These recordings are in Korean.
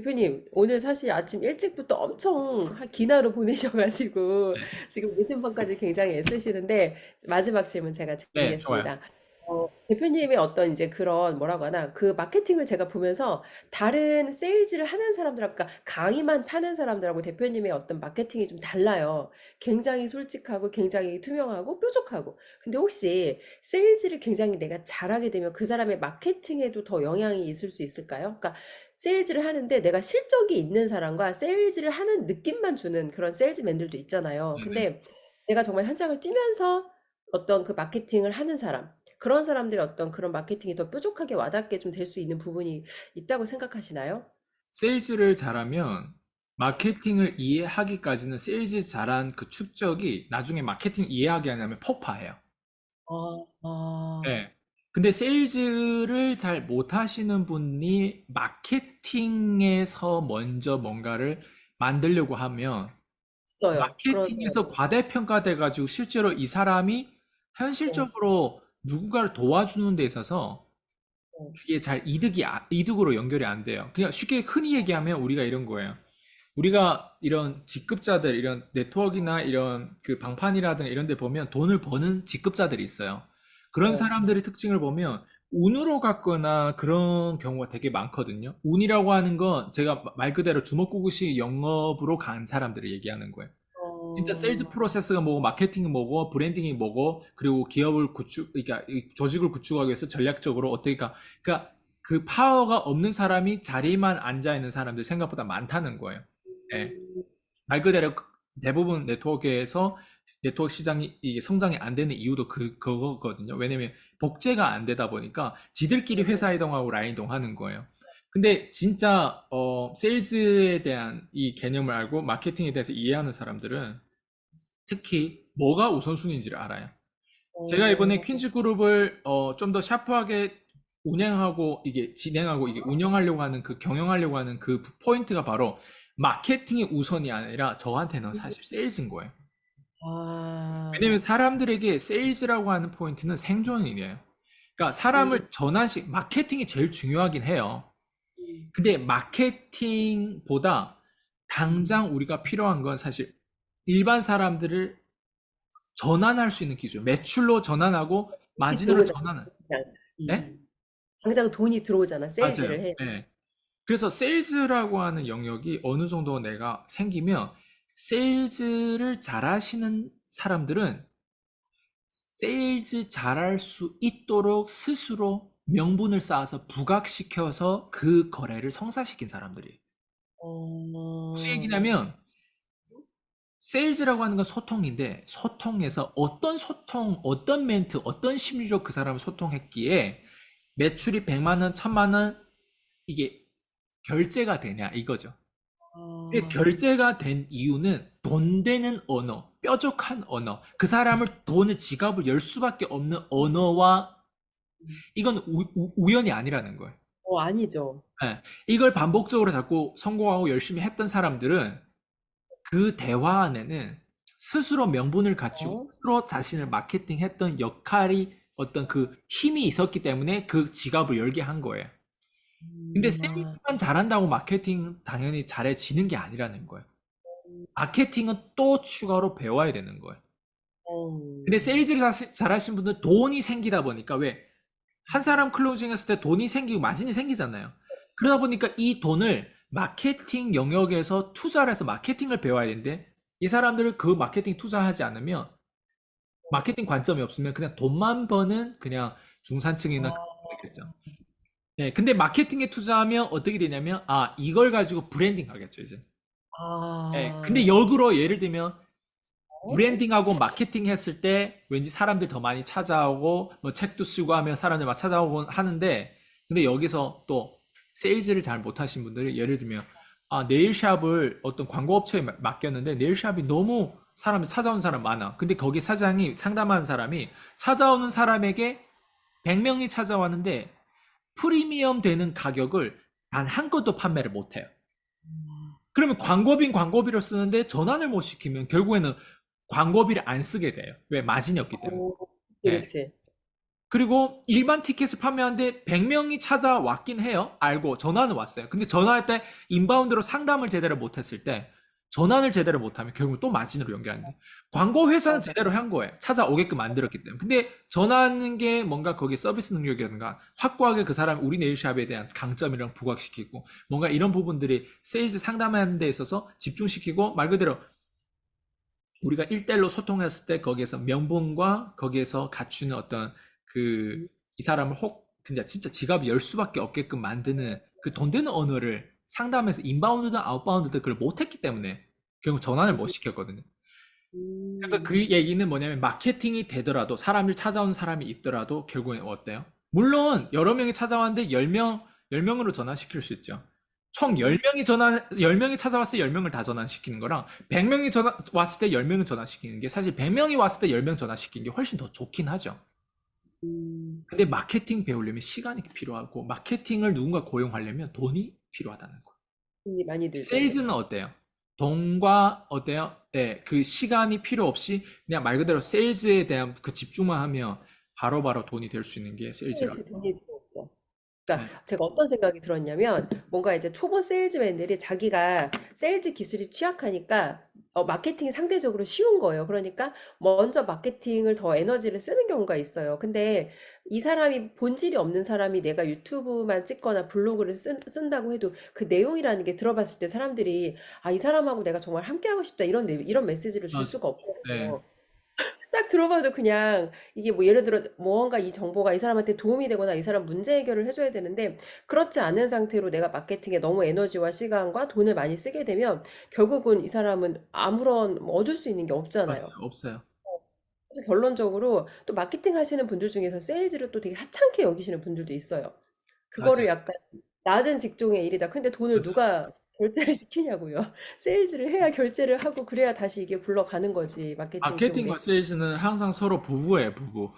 대표님, 오늘 사실 아침 일찍부터 엄청 긴 하루 보내셔가지고 네, 지금 늦은 밤까지 굉장히 애쓰시는데 마지막 질문 제가 네, 좋아요. 드리겠습니다. 대표님의 어떤 이제 그런 뭐라고 하나 그 마케팅을 제가 보면서 다른 세일즈를 하는 사람들하고 그러니까 강의만 파는 사람들하고 대표님의 어떤 마케팅이 좀 달라요. 굉장히 솔직하고 굉장히 투명하고 뾰족하고. 근데 혹시 세일즈를 굉장히 내가 잘하게 되면 그 사람의 마케팅에도 더 영향이 있을 수 있을까요? 그러니까 세일즈를 하는데 내가 실적이 있는 사람과 세일즈를 하는 느낌만 주는 그런 세일즈맨들도 있잖아요. 네네. 근데 내가 정말 현장을 뛰면서 어떤 그 마케팅을 하는 사람, 그런 사람들의 어떤 그런 마케팅이 더 뾰족하게 와닿게 좀 될 수 있는 부분이 있다고 생각하시나요? 세일즈를 잘하면 마케팅을 이해하기까지는 세일즈 잘한 그 축적이 나중에 마케팅 이해하게 하려면 폭파해요. 아, 아, 네. 근데 세일즈를 잘 못하시는 분이 마케팅에서 먼저 뭔가를 만들려고 하면 있어요. 그런 마케팅에서 사람들. 과대평가돼 가지고 실제로 이 사람이 네, 현실적으로 누군가를 도와주는 데 있어서 네, 그게 잘 이득으로 연결이 안 돼요. 그냥 쉽게 흔히 얘기하면 우리가 이런 거예요. 우리가 이런 직급자들, 이런 네트워크나 이런 그 방판이라든가 이런 데 보면 돈을 버는 직급자들이 있어요. 그런 네. 사람들의 특징을 보면 운으로 갔거나 그런 경우가 되게 많거든요. 운이라고 하는 건 제가 말 그대로 주먹구구식 영업으로 간 사람들을 얘기하는 거예요. 진짜 세일즈 어, 프로세스가 뭐고 마케팅이 뭐고 브랜딩이 뭐고 그리고 기업을 그러니까 이 조직을 구축하기 위해서 전략적으로 어떻게 그러니까 그 파워가 없는 사람이 자리만 앉아 있는 사람들 생각보다 많다는 거예요. 예. 말 그대로 대부분 네트워크에서 네트워크 시장이 이게 성장이 안 되는 이유도 그거거든요. 왜냐면 복제가 안 되다 보니까 지들끼리 네, 회사 이동하고 라인 이동하는 거예요. 근데 진짜 세일즈에 대한 이 개념을 알고 마케팅에 대해서 이해하는 사람들은 특히 뭐가 우선순위인지를 알아요. 제가 이번에 어, 퀸즈 그룹을 좀 더 샤프하게 운영하고 이게 진행하고 이게 운영하려고 하는 그 경영하려고 하는 그 포인트가 바로 마케팅이 우선이 아니라 저한테는 사실 세일즈인 거예요. 아, 왜냐면 사람들에게 세일즈라고 하는 포인트는 생존이에요. 그러니까 음, 사람을 마케팅이 제일 중요하긴 해요. 음, 근데 마케팅보다 당장 우리가 필요한 건 사실 일반 사람들을 전환할 수 있는 기술. 매출로 전환하고 돈이 마진으로 들어오잖아. 전환은. 네? 음. 당장 돈이 들어오잖아. 세일즈를 맞아요. 해. 네. 그래서 세일즈라고 하는 영역이 어느 정도 내가 생기면 세일즈를 잘하시는 사람들은 세일즈 잘할 수 있도록 스스로 명분을 쌓아서 부각시켜서 그 거래를 성사시킨 사람들이에요. 무슨 어, 얘기냐면 세일즈라고 하는 건 소통인데 소통에서 어떤 소통, 어떤 멘트, 어떤 심리로 그 사람을 소통했기에 매출이 100만 원, 1000만 원 이게 결제가 되냐 이거죠. 근데 아, 결제가 된 이유는 돈 되는 언어, 뾰족한 언어, 그 사람을 돈을 지갑을 열 수밖에 없는 언어와 이건 우연이 아니라는 거예요. 아니죠. 예. 이걸 반복적으로 자꾸 성공하고 열심히 했던 사람들은 그 대화 안에는 스스로 명분을 갖추고 어? 스스로 자신을 마케팅했던 역할이 어떤 그 힘이 있었기 때문에 그 지갑을 열게 한 거예요. 근데 아, 세일즈만 잘한다고 마케팅 당연히 잘해지는 게 아니라는 거예요. 마케팅은 또 추가로 배워야 되는 거예요. 어, 근데 세일즈를 잘하신 분들 돈이 생기다 보니까 왜 한 사람 클로징 했을 때 돈이 생기고 마진이 생기잖아요. 그러다 보니까 이 돈을 마케팅 영역에서 투자를 해서 마케팅을 배워야 되는데 이 사람들을 그 마케팅 투자하지 않으면 마케팅 관점이 없으면 그냥 돈만 버는 그냥 중산층이나 그런 거겠죠. 네, 근데 마케팅에 투자하면 어떻게 되냐면 이걸 가지고 브랜딩 하겠죠, 이제. 네, 근데 아, 역으로 예를 들면 어? 브랜딩하고 마케팅 했을 때 왠지 사람들 더 많이 찾아오고 뭐 책도 쓰고 하면 사람들 막 찾아오고 하는데 근데 여기서 또 세일즈를 잘 못하신 분들이 예를 들면 네일샵을 어떤 광고업체에 맡겼는데 네일샵이 너무 사람들 찾아오는 사람 많아. 근데 거기 사장이 상담하는 사람이 찾아오는 사람에게 100명이 찾아왔는데 프리미엄 되는 가격을 단 한 건도 판매를 못해요. 그러면 광고비로 쓰는데 전환을 못 시키면 결국에는 광고비를 안 쓰게 돼요. 왜? 마진이 없기 때문에. 어, 그치, 예. 그치. 그리고 일반 티켓을 판매하는데 100명이 찾아왔긴 해요. 알고 전화는 왔어요. 근데 전화할 때 인바운드로 상담을 제대로 못했을 때 전환을 제대로 못하면 결국 또 마진으로 연결하는데 광고 회사는 맞아. 제대로 한 거예요. 찾아오게끔 만들었기 때문에. 근데 전화하는 게 뭔가 거기에 서비스 능력이라든가 확고하게 그 사람 우리 네일샵에 대한 강점이랑 부각시키고 뭔가 이런 부분들이 세일즈 상담하는 데 있어서 집중시키고 말 그대로 우리가 1대1로 소통했을 때 거기에서 명분과 거기에서 갖추는 어떤 그 이 사람을 혹 진짜 지갑이 열 수밖에 없게끔 만드는 그 돈 되는 언어를 상담해서 인바운드든 아웃바운드든 그걸 못했기 때문에 결국 전환을 못 시켰거든요. 그래서 음. 그 얘기는 뭐냐면 마케팅이 되더라도 사람을 찾아오는 사람이 있더라도 결국엔 어때요? 물론 여러 명이 찾아왔는데 10명으로 전환시킬 수 있죠. 총 음. 10명이 찾아왔을 때 10명을 다 전환시키는 거랑 100명이 왔을 때 10명을 전환시키는 게 사실 100명이 왔을 때 10명 전환시키는 게 훨씬 더 좋긴 하죠. 음. 근데 마케팅 배우려면 시간이 필요하고 마케팅을 누군가 고용하려면 돈이 필요하다는 거예요. 돈이 많이 들죠. 세일즈는 어때요? 돈과 어때요? 네, 그 시간이 필요 없이 그냥 말 그대로 세일즈에 대한 그 집중만 하면 바로바로 돈이 될 수 있는 게 세일즈라고. 그 돈이 필요 없죠. 네, 그러니까 제가 어떤 생각이 들었냐면 뭔가 이제 초보 세일즈맨들이 자기가 세일즈 기술이 취약하니까 마케팅이 상대적으로 쉬운 거예요. 그러니까 먼저 마케팅을 더 에너지를 쓰는 경우가 있어요. 근데 이 사람이 본질이 없는 사람이 내가 유튜브만 찍거나 블로그를 쓴다고 해도 그 내용이라는 게 들어봤을 때 사람들이 아, 이 사람하고 내가 정말 함께하고 싶다 이런 메시지를 줄 맞아. 수가 네, 없거든요. 딱 들어봐도 그냥 이게 뭐 예를 들어 무언가 이 정보가 이 사람한테 도움이 되거나 이 사람 문제 해결을 해줘야 되는데 그렇지 않은 상태로 내가 마케팅에 너무 에너지와 시간과 돈을 많이 쓰게 되면 결국은 이 사람은 아무런 뭐 얻을 수 있는 게 맞아요. 없잖아요. 없어요. 그래서 결론적으로 또 마케팅 하시는 분들 중에서 세일즈를 또 되게 하찮게 여기시는 분들도 있어요. 그거를 맞아요. 약간 낮은 직종의 일이다. 근데 돈을 맞아요. 누가 결제를 시키냐고요. 세일즈를 해야 결제를 하고 그래야 다시 이게 굴러가는 거지 마케팅 마케팅과 비용이. 세일즈는 항상 서로 부부예요, 부부.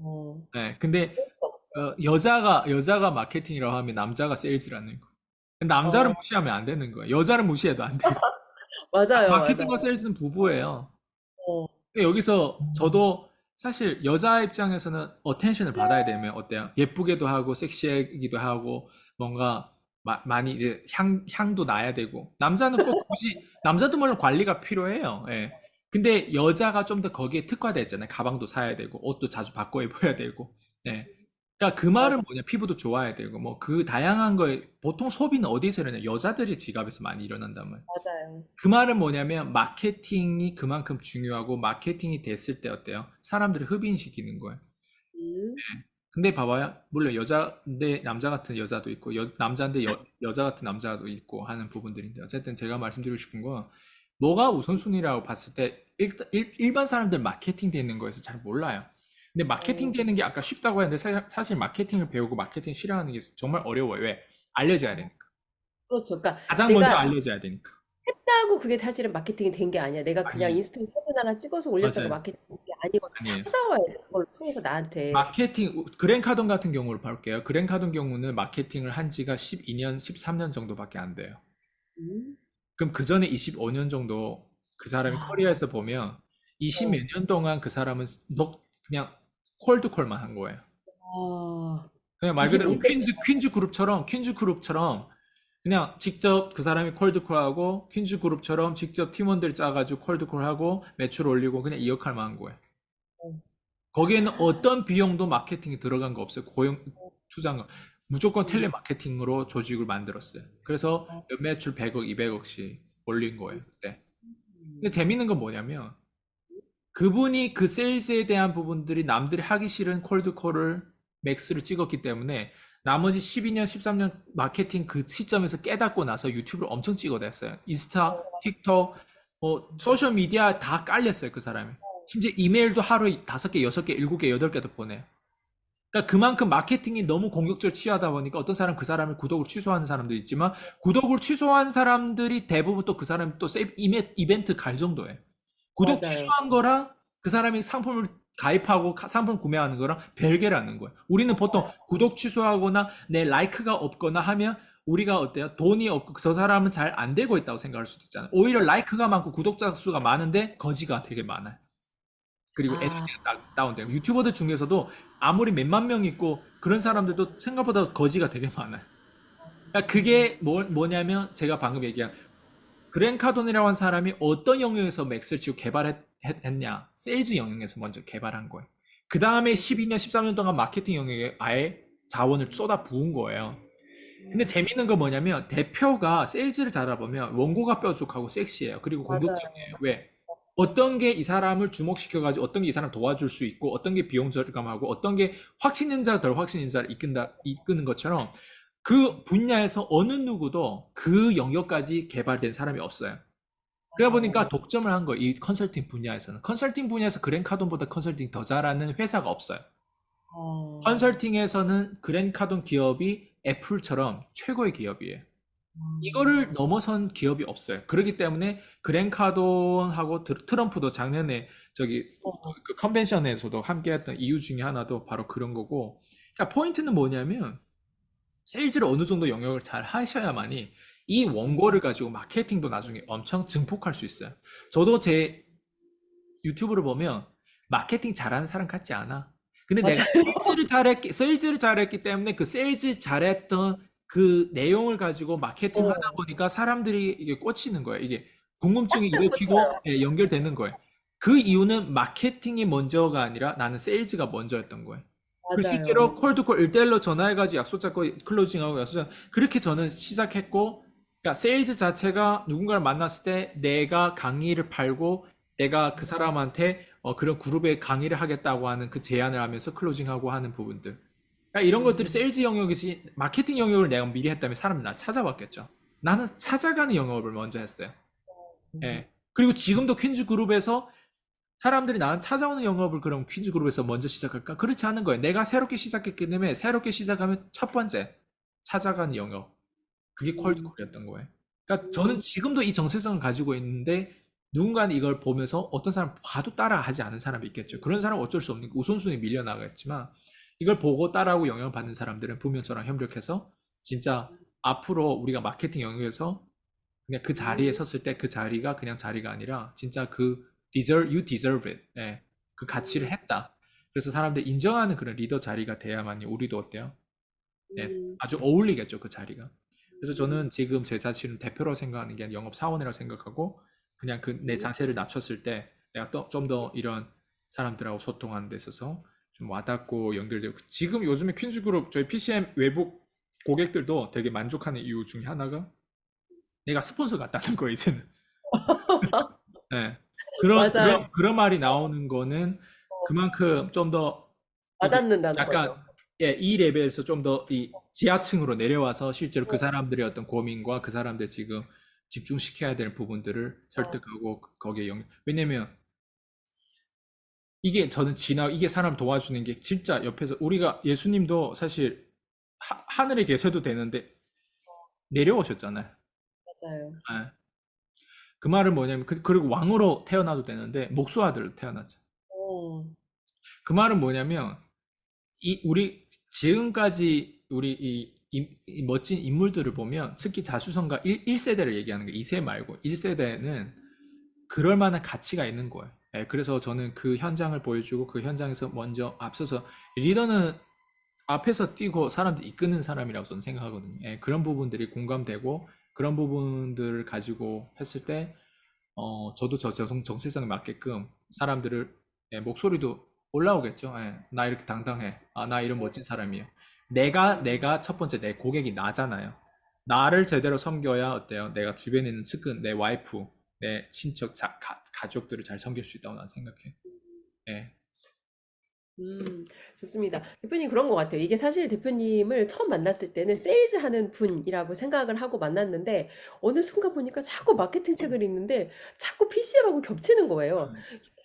어. 네, 근데 그럴 수가 없어. 여자가 마케팅이라고 하면 남자가 세일즈라는 거. 남자를 어, 무시하면 안 되는 거예요. 여자를 무시해도 안 돼요. 맞아요, 마케팅과 맞아요. 세일즈는 부부예요. 어, 근데 여기서 저도 사실 여자 입장에서는 어텐션을 받아야 되면 어때요? 예쁘게도 하고 섹시하기도 하고 뭔가 많이 이제 향도 나야 되고 남자는 꼭 굳이 남자도 물론 관리가 필요해요. 예. 근데 여자가 좀 더 거기에 특화돼 있잖아요. 가방도 사야 되고 옷도 자주 바꿔 입어야 되고. 예. 그러니까 그 말은 맞아, 뭐냐? 피부도 좋아야 되고 뭐 그 다양한 거에 보통 소비는 어디서 일어나냐? 여자들이 지갑에서 많이 일어난단 말이에요. 맞아요. 그 말은 뭐냐면 마케팅이 그만큼 중요하고 마케팅이 됐을 때 어때요? 사람들을 흡인시키는 거예요. 음, 근데 봐봐요. 물론 여자인데 남자 같은 여자도 있고 남자인데 여자 같은 남자도 있고 하는 부분들인데 어쨌든 제가 말씀드리고 싶은 건 뭐가 우선순위라고 봤을 때 일반 사람들 마케팅 되는 거에서 잘 몰라요. 근데 마케팅 어, 되는 게 아까 쉽다고 했는데 사실 마케팅을 배우고 마케팅 실행하는 게 정말 어려워요. 왜? 알려져야 되니까. 그렇죠. 그러니까 가장 먼저 내가 알려져야 되니까. 했다고 그게 사실은 마케팅이 된 게 아니야. 내가 그냥 아니에요. 인스타에 사진 하나 찍어서 올렸다가 맞아요. 마케팅이 된 게 아니거든. 아니에요. 찾아와야지, 그걸 통해서 나한테. 마케팅, 그랜카돈 같은 경우를 볼게요. 그랜카돈 경우는 마케팅을 한 지가 12년, 13년 정도밖에 안 돼요. 음, 그럼 그 전에 25년 정도 그 사람이 아, 커리어에서 보면 20 몇 어, 년 동안 그 사람은 그냥 콜드콜만 한 거예요. 아, 그냥 말 그대로 25년. 퀸즈 그룹처럼 그냥 직접 그 사람이 콜드콜하고 퀸즈 그룹처럼 직접 팀원들 짜가지고 콜드콜하고 매출 올리고 그냥 이 역할만 한 거예요. 거기에는 어떤 비용도 마케팅이 들어간 거 없어요. 고용 투자한 거. 무조건 텔레마케팅으로 조직을 만들었어요. 그래서 매출 100억, 200억씩 올린 거예요. 그때. 근데 재밌는 건 뭐냐면 그분이 그 세일즈에 대한 부분들이 남들이 하기 싫은 콜드콜을 맥스를 찍었기 때문에 나머지 12년, 13년 마케팅 그 시점에서 깨닫고 나서 유튜브를 엄청 찍어댔어요. 인스타, 틱톡, 소셜 미디어 다 깔렸어요, 그 사람이. 심지어 이메일도 하루에 5개, 6개, 7개, 8개도 보내요. 그러니까 그만큼 마케팅이 너무 공격적으로 취하다 보니까 어떤 사람 그 사람을 구독을 취소하는 사람도 있지만 구독을 취소한 사람들이 대부분 또 그 사람이 또 이벤트 갈 정도예요. 구독 맞아요. 취소한 거랑 그 사람이 상품을 가입하고 상품 구매하는 거랑 별개라는 거예요. 우리는 보통 구독 취소하거나 내 라이크가 없거나 하면 우리가 어때요? 돈이 없고 저 사람은 잘 안 되고 있다고 생각할 수도 있잖아요. 오히려 라이크가 많고 구독자 수가 많은데 거지가 되게 많아요. 그리고 아, 에너지가 다운돼요. 유튜버들 중에서도 아무리 몇만 명 있고 그런 사람들도 생각보다 거지가 되게 많아요. 그러니까 그게 뭐냐면 제가 방금 얘기한 그랜 카돈이라고 한 사람이 어떤 영역에서 맥스를 치고 개발했냐? 세일즈 영역에서 먼저 개발한 거예요. 그 다음에 12년, 13년 동안 마케팅 영역에 아예 자원을 쏟아 부은 거예요. 근데 재밌는 건 뭐냐면 대표가 세일즈를 잘하보면 원고가 뾰족하고 섹시해요. 그리고 맞아요. 공격적이에요. 왜? 어떤 게 이 사람을 주목시켜가지고 어떤 게 이 사람 도와줄 수 있고 어떤 게 비용 절감하고 어떤 게 확신인자 덜 확신인자를 이끄는 것처럼 그 분야에서 어느 누구도 그 영역까지 개발된 사람이 없어요. 그러다 보니까 맞아요. 독점을 한 거예요. 이 컨설팅 분야에서는. 컨설팅 분야에서 그랜카돈보다 컨설팅 더 잘하는 회사가 없어요. 어, 컨설팅에서는 그랜카돈 기업이 애플처럼 최고의 기업이에요. 이거를 음, 넘어선 기업이 없어요. 그렇기 때문에 그랜카돈하고 트럼프도 작년에 저기 어, 그 컨벤션에서도 함께했던 이유 중에 하나도 바로 그런 거고. 그러니까 포인트는 뭐냐면 세일즈를 어느 정도 영역을 잘 하셔야만이 이 원고를 가지고 마케팅도 나중에 엄청 증폭할 수 있어요. 저도 제 유튜브를 보면 마케팅 잘하는 사람 같지 않아. 근데 내가 맞아요. 세일즈를 잘했기 때문에 그 세일즈 잘했던 그 내용을 가지고 마케팅 하다 어, 보니까 사람들이 이게 꽂히는 거예요. 이게 궁금증이 일으키고 맞아요. 예, 연결되는 거예요. 그 이유는 마케팅이 먼저가 아니라 나는 세일즈가 먼저였던 거예요. 그 실제로 맞아요. 콜드콜 1대1로 전화해가지고 약속 잡고 클로징하고 약속 잡고 그렇게 저는 시작했고 그러니까 세일즈 자체가 누군가를 만났을 때 내가 강의를 팔고 내가 그 사람한테 그런 그룹에 강의를 하겠다고 하는 그 제안을 하면서 클로징하고 하는 부분들. 그러니까 이런 것들이 음, 세일즈 영역이지 마케팅 영역을 내가 미리 했다면 사람이 날 찾아봤겠죠. 나는 찾아가는 영역을 먼저 했어요. 음, 예. 그리고 지금도 퀸즈 그룹에서 사람들이 나는 찾아오는 영업을 그럼 퀸즈 그룹에서 먼저 시작할까? 그렇지 않은 거예요. 내가 새롭게 시작했기 때문에 새롭게 시작하면 첫 번째 찾아가는 영업. 그게 음, 콜드콜이었던 거예요. 그러니까 저는 음, 지금도 이 정체성을 가지고 있는데 누군가는 이걸 보면서 어떤 사람 봐도 따라하지 않은 사람이 있겠죠. 그런 사람은 어쩔 수 없는 우선순위 밀려나겠지만 이걸 보고 따라하고 영향을 받는 사람들은 분명 저랑 협력해서 진짜 앞으로 우리가 마케팅 영역에서 그냥 그 자리에 음, 섰을 때 그 자리가 그냥 자리가 아니라 진짜 you deserve it. 예. 그 가치를 음, 했다. 그래서 사람들 인정하는 그런 리더 자리가 돼야만이 우리도 어때요? 예. 음, 아주 어울리겠죠, 그 자리가. 그래서 음, 저는 지금 제 자신을 대표라고 생각하는 게 아니라 영업 사원이라고 생각하고 그냥 그 내 음, 자세를 낮췄을 때 내가 또 좀 더 이런 사람들하고 소통하는 데 있어서 좀 와닿고 연결되고 지금 요즘에 퀸즈 그룹 저희 PCM 외부 고객들도 되게 만족하는 이유 중에 하나가 내가 스폰서 같다는 거예요, 이제는. 네. 맞아요. 그런 말이 나오는 거는 그만큼 좀 더 이게 와닿는다는 약간 거죠. 예, 이 레벨에서 좀 더 이 지하층으로 내려와서 실제로 그 어, 사람들의 어떤 고민과 그 사람들 지금 집중시켜야 될 부분들을 어, 설득하고 거기에 왜냐면 이게 저는 이게 사람 도와주는 게 진짜 옆에서 우리가 예수님도 사실 하늘에 계셔도 되는데 내려오셨잖아요. 맞아요. 예. 그 말은 뭐냐면 그리고 왕으로 태어나도 되는데 목수아들로 태어났죠. 어, 그 말은 뭐냐면 우리 지금까지 우리 이 멋진 인물들을 보면 특히 자수성가 1세대를 얘기하는 거 2세 말고 1세대는 그럴 만한 가치가 있는 거예요. 예, 그래서 저는 그 현장을 보여주고 그 현장에서 먼저 앞서서 리더는 앞에서 뛰고 사람들 이끄는 사람이라고 저는 생각하거든요. 예, 그런 부분들이 공감되고 그런 부분들을 가지고 했을 때 저도 정체성에 맞게끔 사람들을 예, 목소리도 올라오겠죠. 예, 나 이렇게 당당해. 아, 나 이런 멋진 사람이에요. 내가 첫 번째 내 고객이 나잖아요. 나를 제대로 섬겨야 어때요? 내가 주변에 있는 측근, 내 와이프, 내 친척, 가족들을 잘 섬길 수 있다고 나는 생각해. 예, 음, 좋습니다. 대표님 그런 것 같아요. 이게 사실 대표님을 처음 만났을 때는 세일즈 하는 분이라고 생각을 하고 만났는데 어느 순간 보니까 자꾸 마케팅 책을 읽는데 자꾸 PC하고 겹치는 거예요.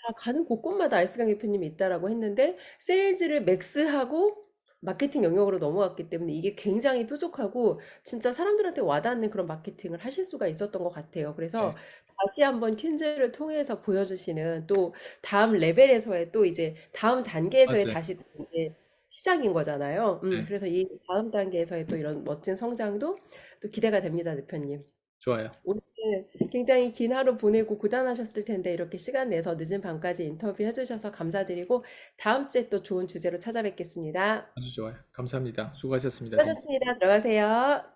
아, 가는 곳곳마다 알스강 대표님이 있다라고 했는데 세일즈를 맥스하고 마케팅 영역으로 넘어왔기 때문에 이게 굉장히 뾰족하고 진짜 사람들한테 와닿는 그런 마케팅을 하실 수가 있었던 것 같아요. 그래서 네, 다시 한번 퀸즈를 통해서 보여주시는 또 다음 레벨에서의 또 이제 다음 단계에서의 맞아요. 다시 또 이제 시작인 거잖아요. 네. 그래서 이 다음 단계에서의 또 이런 멋진 성장도 또 기대가 됩니다, 대표님. 좋아요. 오늘 굉장히 긴 하루 보내고 고단하셨을 텐데 이렇게 시간 내서 늦은 밤까지 인터뷰 해주셔서 감사드리고 다음 주에 또 좋은 주제로 찾아뵙겠습니다. 아주 좋아요. 감사합니다. 수고하셨습니다. 수고하셨습니다. 들어가세요.